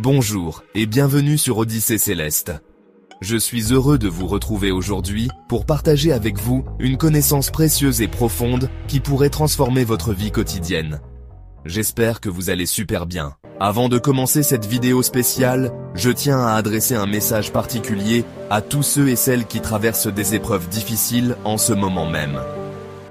Bonjour et bienvenue sur Odyssée Céleste. Je suis heureux de vous retrouver aujourd'hui pour partager avec vous une connaissance précieuse et profonde qui pourrait transformer votre vie quotidienne. J'espère que vous allez super bien. Avant de commencer cette vidéo spéciale, je tiens à adresser un message particulier à tous ceux et celles qui traversent des épreuves difficiles en ce moment même.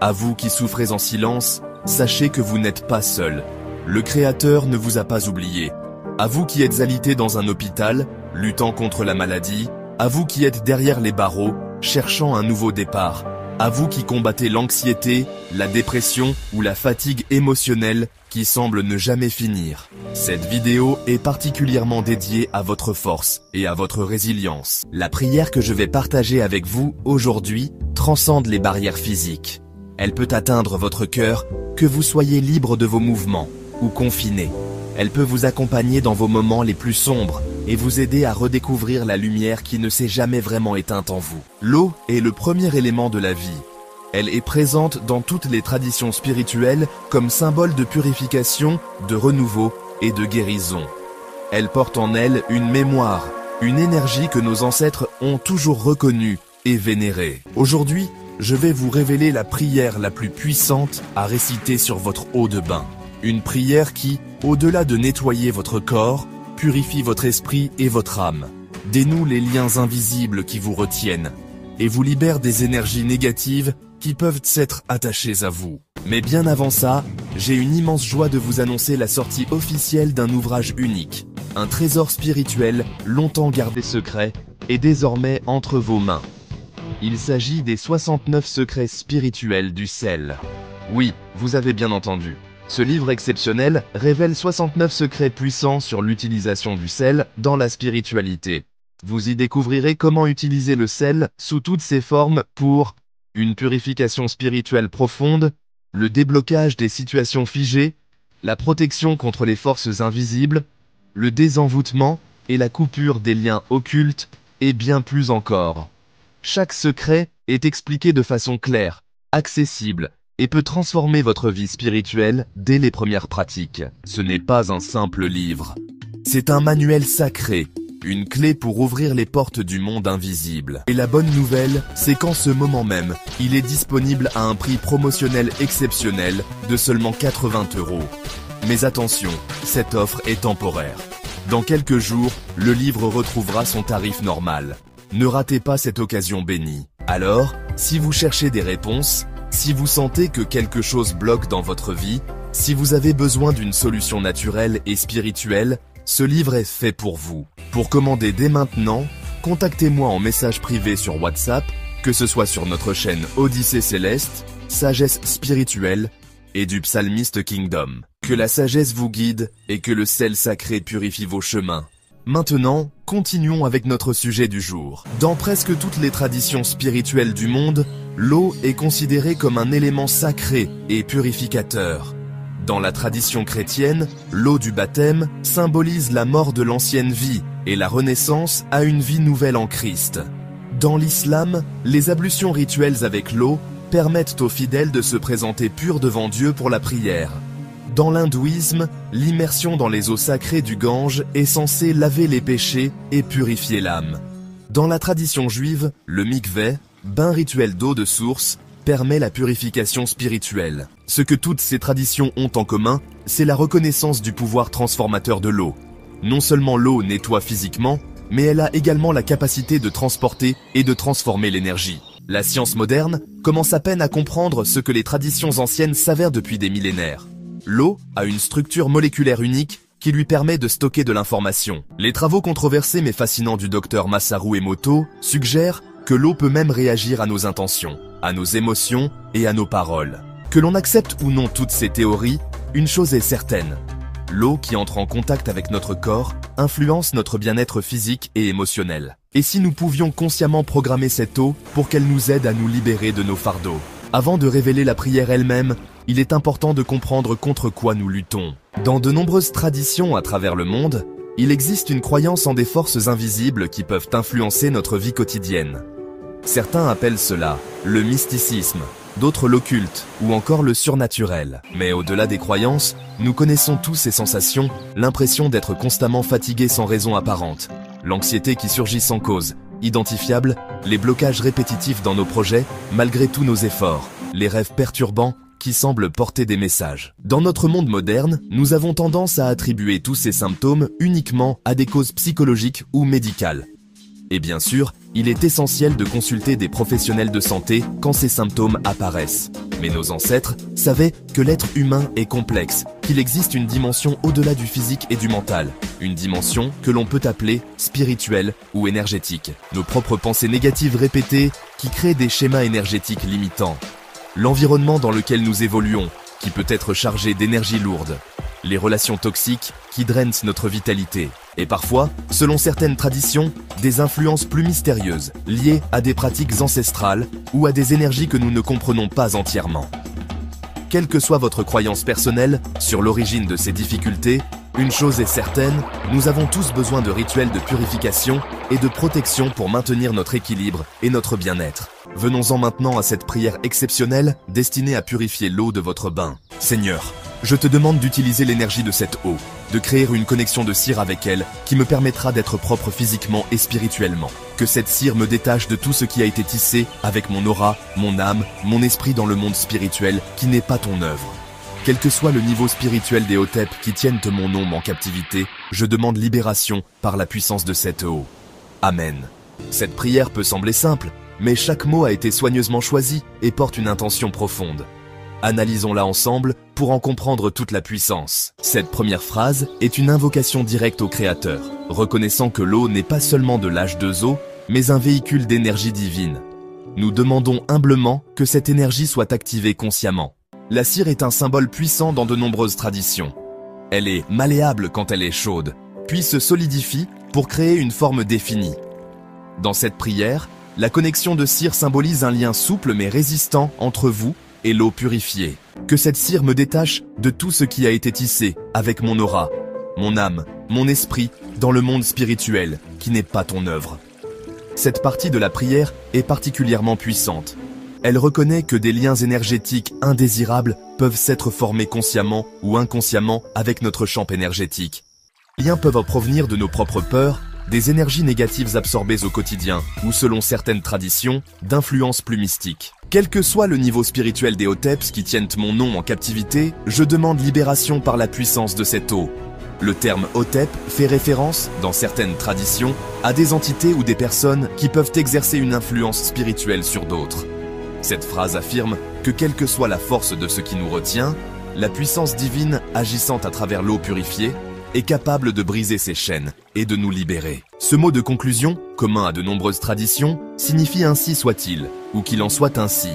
À vous qui souffrez en silence, sachez que vous n'êtes pas seul. Le Créateur ne vous a pas oublié. À vous qui êtes alités dans un hôpital, luttant contre la maladie, à vous qui êtes derrière les barreaux, cherchant un nouveau départ, à vous qui combattez l'anxiété, la dépression ou la fatigue émotionnelle qui semble ne jamais finir. Cette vidéo est particulièrement dédiée à votre force et à votre résilience. La prière que je vais partager avec vous aujourd'hui transcende les barrières physiques. Elle peut atteindre votre cœur, que vous soyez libre de vos mouvements ou confiné. Elle peut vous accompagner dans vos moments les plus sombres et vous aider à redécouvrir la lumière qui ne s'est jamais vraiment éteinte en vous. L'eau est le premier élément de la vie. Elle est présente dans toutes les traditions spirituelles comme symbole de purification, de renouveau et de guérison. Elle porte en elle une mémoire, une énergie que nos ancêtres ont toujours reconnue et vénérée. Aujourd'hui, je vais vous révéler la prière la plus puissante à réciter sur votre eau de bain. Une prière qui, au-delà de nettoyer votre corps, purifie votre esprit et votre âme, dénoue les liens invisibles qui vous retiennent, et vous libère des énergies négatives qui peuvent s'être attachées à vous. Mais bien avant ça, j'ai une immense joie de vous annoncer la sortie officielle d'un ouvrage unique, un trésor spirituel longtemps gardé secret, et désormais entre vos mains. Il s'agit des 69 secrets spirituels du sel. Oui, vous avez bien entendu. Ce livre exceptionnel révèle 69 secrets puissants sur l'utilisation du sel dans la spiritualité. Vous y découvrirez comment utiliser le sel sous toutes ses formes pour une purification spirituelle profonde, le déblocage des situations figées, la protection contre les forces invisibles, le désenvoûtement et la coupure des liens occultes, et bien plus encore. Chaque secret est expliqué de façon claire, accessible, et peut transformer votre vie spirituelle dès les premières pratiques. Ce n'est pas un simple livre. C'est un manuel sacré, une clé pour ouvrir les portes du monde invisible. Et la bonne nouvelle, c'est qu'en ce moment même, il est disponible à un prix promotionnel exceptionnel de seulement 80 €. Mais attention, cette offre est temporaire. Dans quelques jours, le livre retrouvera son tarif normal. Ne ratez pas cette occasion bénie. Alors, si vous cherchez des réponses, si vous sentez que quelque chose bloque dans votre vie, si vous avez besoin d'une solution naturelle et spirituelle, ce livre est fait pour vous. Pour commander dès maintenant, contactez-moi en message privé sur WhatsApp, que ce soit sur notre chaîne Odyssée Céleste, Sagesse Spirituelle et du Psalmiste Kingdom. Que la sagesse vous guide et que le sel sacré purifie vos chemins. Maintenant, continuons avec notre sujet du jour. Dans presque toutes les traditions spirituelles du monde, l'eau est considérée comme un élément sacré et purificateur. Dans la tradition chrétienne, l'eau du baptême symbolise la mort de l'ancienne vie et la renaissance à une vie nouvelle en Christ. Dans l'islam, les ablutions rituelles avec l'eau permettent aux fidèles de se présenter purs devant Dieu pour la prière. Dans l'hindouisme, l'immersion dans les eaux sacrées du Gange est censée laver les péchés et purifier l'âme. Dans la tradition juive, le mikveh, bain rituel d'eau de source, permet la purification spirituelle. Ce que toutes ces traditions ont en commun, c'est la reconnaissance du pouvoir transformateur de l'eau. Non seulement l'eau nettoie physiquement, mais elle a également la capacité de transporter et de transformer l'énergie. La science moderne commence à peine à comprendre ce que les traditions anciennes s'avèrent depuis des millénaires. L'eau a une structure moléculaire unique qui lui permet de stocker de l'information. Les travaux controversés mais fascinants du docteur Masaru Emoto suggèrent que l'eau peut même réagir à nos intentions, à nos émotions et à nos paroles. Que l'on accepte ou non toutes ces théories, une chose est certaine. L'eau qui entre en contact avec notre corps influence notre bien-être physique et émotionnel. Et si nous pouvions consciemment programmer cette eau pour qu'elle nous aide à nous libérer de nos fardeaux? Avant de révéler la prière elle-même, il est important de comprendre contre quoi nous luttons. Dans de nombreuses traditions à travers le monde, il existe une croyance en des forces invisibles qui peuvent influencer notre vie quotidienne. Certains appellent cela le mysticisme, d'autres l'occulte ou encore le surnaturel. Mais au-delà des croyances, nous connaissons tous ces sensations, l'impression d'être constamment fatigué sans raison apparente, l'anxiété qui surgit sans cause, identifiable, les blocages répétitifs dans nos projets, malgré tous nos efforts, les rêves perturbants qui semblent porter des messages. Dans notre monde moderne, nous avons tendance à attribuer tous ces symptômes uniquement à des causes psychologiques ou médicales. Et bien sûr, il est essentiel de consulter des professionnels de santé quand ces symptômes apparaissent. Mais nos ancêtres savaient que l'être humain est complexe, qu'il existe une dimension au-delà du physique et du mental, une dimension que l'on peut appeler spirituelle ou énergétique. Nos propres pensées négatives répétées qui créent des schémas énergétiques limitants. L'environnement dans lequel nous évoluons, qui peut être chargé d'énergie lourde. Les relations toxiques qui drainent notre vitalité. Et parfois, selon certaines traditions, des influences plus mystérieuses, liées à des pratiques ancestrales ou à des énergies que nous ne comprenons pas entièrement. Quelle que soit votre croyance personnelle sur l'origine de ces difficultés, une chose est certaine, nous avons tous besoin de rituels de purification et de protection pour maintenir notre équilibre et notre bien-être. Venons-en maintenant à cette prière exceptionnelle destinée à purifier l'eau de votre bain. Seigneur, je te demande d'utiliser l'énergie de cette eau, de créer une connexion de cire avec elle qui me permettra d'être propre physiquement et spirituellement. Que cette cire me détache de tout ce qui a été tissé avec mon aura, mon âme, mon esprit dans le monde spirituel qui n'est pas ton œuvre. Quel que soit le niveau spirituel des Hotep qui tiennent mon nom en captivité, je demande libération par la puissance de cette eau. Amen. Cette prière peut sembler simple, mais chaque mot a été soigneusement choisi et porte une intention profonde. Analysons-la ensemble pour en comprendre toute la puissance. Cette première phrase est une invocation directe au Créateur, reconnaissant que l'eau n'est pas seulement de l'H2O, mais un véhicule d'énergie divine. Nous demandons humblement que cette énergie soit activée consciemment. La cire est un symbole puissant dans de nombreuses traditions. Elle est malléable quand elle est chaude, puis se solidifie pour créer une forme définie. Dans cette prière, la connexion de cire symbolise un lien souple mais résistant entre vous et l'eau purifiée. Que cette cire me détache de tout ce qui a été tissé avec mon aura, mon âme, mon esprit dans le monde spirituel qui n'est pas ton œuvre. Cette partie de la prière est particulièrement puissante. Elle reconnaît que des liens énergétiques indésirables peuvent s'être formés consciemment ou inconsciemment avec notre champ énergétique. Les liens peuvent provenir de nos propres peurs, des énergies négatives absorbées au quotidien ou, selon certaines traditions, d'influences plus mystiques. Quel que soit le niveau spirituel des Hoteps qui tiennent mon nom en captivité, je demande libération par la puissance de cette eau. Le terme Hotep fait référence, dans certaines traditions, à des entités ou des personnes qui peuvent exercer une influence spirituelle sur d'autres. Cette phrase affirme que quelle que soit la force de ce qui nous retient, la puissance divine agissant à travers l'eau purifiée est capable de briser ces chaînes et de nous libérer. Ce mot de conclusion, commun à de nombreuses traditions, signifie ainsi soit-il, ou qu'il en soit ainsi.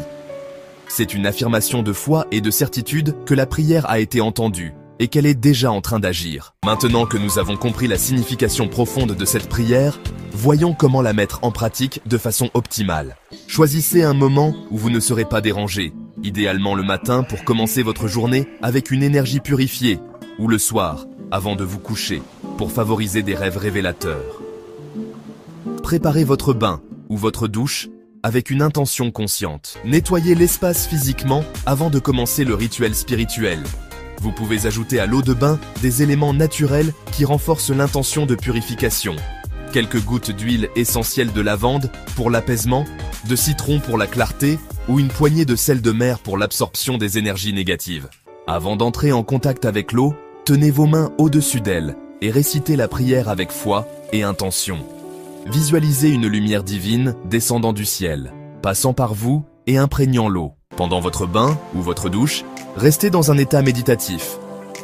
C'est une affirmation de foi et de certitude que la prière a été entendue et qu'elle est déjà en train d'agir. Maintenant que nous avons compris la signification profonde de cette prière, voyons comment la mettre en pratique de façon optimale. Choisissez un moment où vous ne serez pas dérangé, idéalement le matin pour commencer votre journée avec une énergie purifiée, ou le soir, avant de vous coucher, pour favoriser des rêves révélateurs. Préparez votre bain ou votre douche avec une intention consciente. Nettoyez l'espace physiquement avant de commencer le rituel spirituel. Vous pouvez ajouter à l'eau de bain des éléments naturels qui renforcent l'intention de purification. Quelques gouttes d'huile essentielle de lavande pour l'apaisement, de citron pour la clarté ou une poignée de sel de mer pour l'absorption des énergies négatives. Avant d'entrer en contact avec l'eau, tenez vos mains au-dessus d'elle et récitez la prière avec foi et intention. Visualisez une lumière divine descendant du ciel, passant par vous et imprégnant l'eau. Pendant votre bain ou votre douche, restez dans un état méditatif.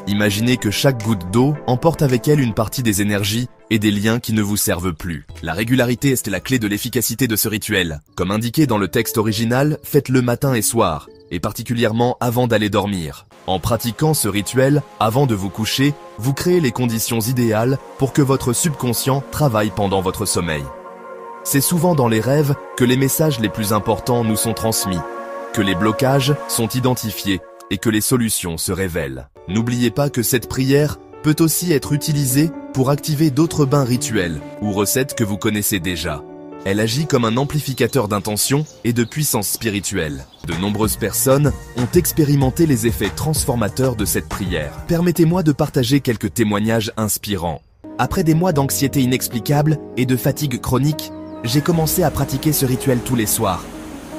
Imaginez que chaque goutte d'eau emporte avec elle une partie des énergies et des liens qui ne vous servent plus. La régularité est la clé de l'efficacité de ce rituel. Comme indiqué dans le texte original, faites-le matin et soir, et particulièrement avant d'aller dormir. En pratiquant ce rituel, avant de vous coucher, vous créez les conditions idéales pour que votre subconscient travaille pendant votre sommeil. C'est souvent dans les rêves que les messages les plus importants nous sont transmis, que les blocages sont identifiés et que les solutions se révèlent. N'oubliez pas que cette prière peut aussi être utilisée pour activer d'autres bains rituels ou recettes que vous connaissez déjà. Elle agit comme un amplificateur d'intention et de puissance spirituelle. De nombreuses personnes ont expérimenté les effets transformateurs de cette prière. Permettez-moi de partager quelques témoignages inspirants. Après des mois d'anxiété inexplicable et de fatigue chronique, j'ai commencé à pratiquer ce rituel tous les soirs.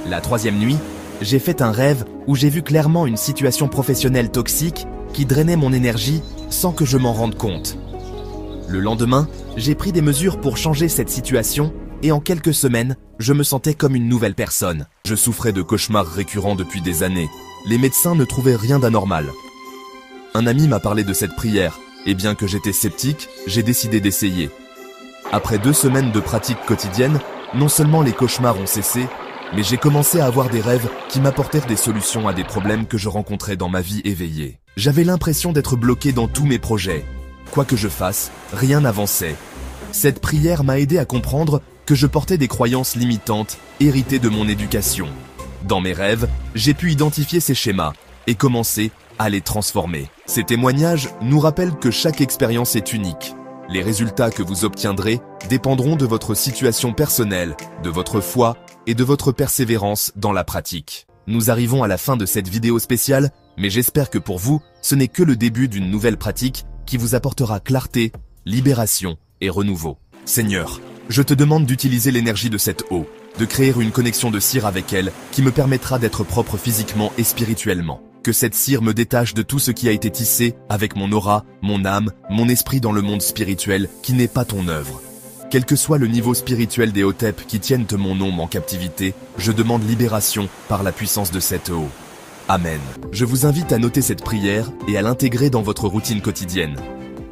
La 3e nuit, j'ai fait un rêve où j'ai vu clairement une situation professionnelle toxique qui drainait mon énergie sans que je m'en rende compte. Le lendemain, j'ai pris des mesures pour changer cette situation et en quelques semaines, je me sentais comme une nouvelle personne. Je souffrais de cauchemars récurrents depuis des années. Les médecins ne trouvaient rien d'anormal. Un ami m'a parlé de cette prière et bien que j'étais sceptique, j'ai décidé d'essayer. Après 2 semaines de pratique quotidienne, non seulement les cauchemars ont cessé, mais j'ai commencé à avoir des rêves qui m'apportèrent des solutions à des problèmes que je rencontrais dans ma vie éveillée. J'avais l'impression d'être bloqué dans tous mes projets. Quoi que je fasse, rien n'avançait. Cette prière m'a aidé à comprendre que je portais des croyances limitantes héritées de mon éducation. Dans mes rêves, j'ai pu identifier ces schémas et commencer à les transformer. Ces témoignages nous rappellent que chaque expérience est unique. Les résultats que vous obtiendrez dépendront de votre situation personnelle, de votre foi et de votre persévérance dans la pratique. Nous arrivons à la fin de cette vidéo spéciale, mais j'espère que pour vous, ce n'est que le début d'une nouvelle pratique qui vous apportera clarté, libération et renouveau. Seigneur, je te demande d'utiliser l'énergie de cette eau, de créer une connexion de cire avec elle qui me permettra d'être propre physiquement et spirituellement. Que cette cire me détache de tout ce qui a été tissé avec mon aura, mon âme, mon esprit dans le monde spirituel qui n'est pas ton œuvre. Quel que soit le niveau spirituel des Hotep qui tiennent mon ombre en captivité, je demande libération par la puissance de cette eau. Amen. Je vous invite à noter cette prière et à l'intégrer dans votre routine quotidienne.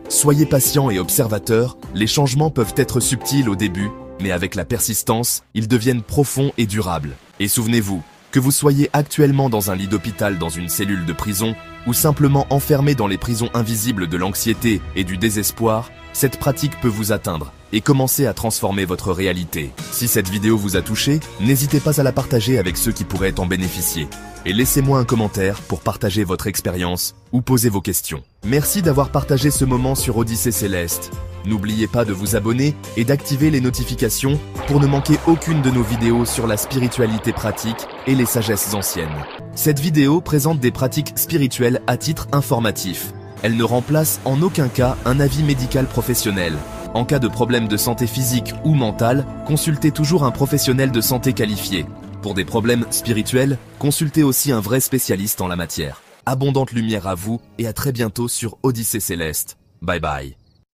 Soyez patient et observateur, les changements peuvent être subtils au début, mais avec la persistance, ils deviennent profonds et durables. Et souvenez-vous, que vous soyez actuellement dans un lit d'hôpital dans une cellule de prison, ou simplement enfermé dans les prisons invisibles de l'anxiété et du désespoir, cette pratique peut vous atteindre et commencer à transformer votre réalité. Si cette vidéo vous a touché, n'hésitez pas à la partager avec ceux qui pourraient en bénéficier. Et laissez-moi un commentaire pour partager votre expérience ou poser vos questions. Merci d'avoir partagé ce moment sur Odyssée Céleste. N'oubliez pas de vous abonner et d'activer les notifications pour ne manquer aucune de nos vidéos sur la spiritualité pratique et les sagesses anciennes. Cette vidéo présente des pratiques spirituelles à titre informatif. Elle ne remplace en aucun cas un avis médical professionnel. En cas de problème de santé physique ou mentale, consultez toujours un professionnel de santé qualifié. Pour des problèmes spirituels, consultez aussi un vrai spécialiste en la matière. Abondante lumière à vous et à très bientôt sur Odyssée Céleste. Bye bye.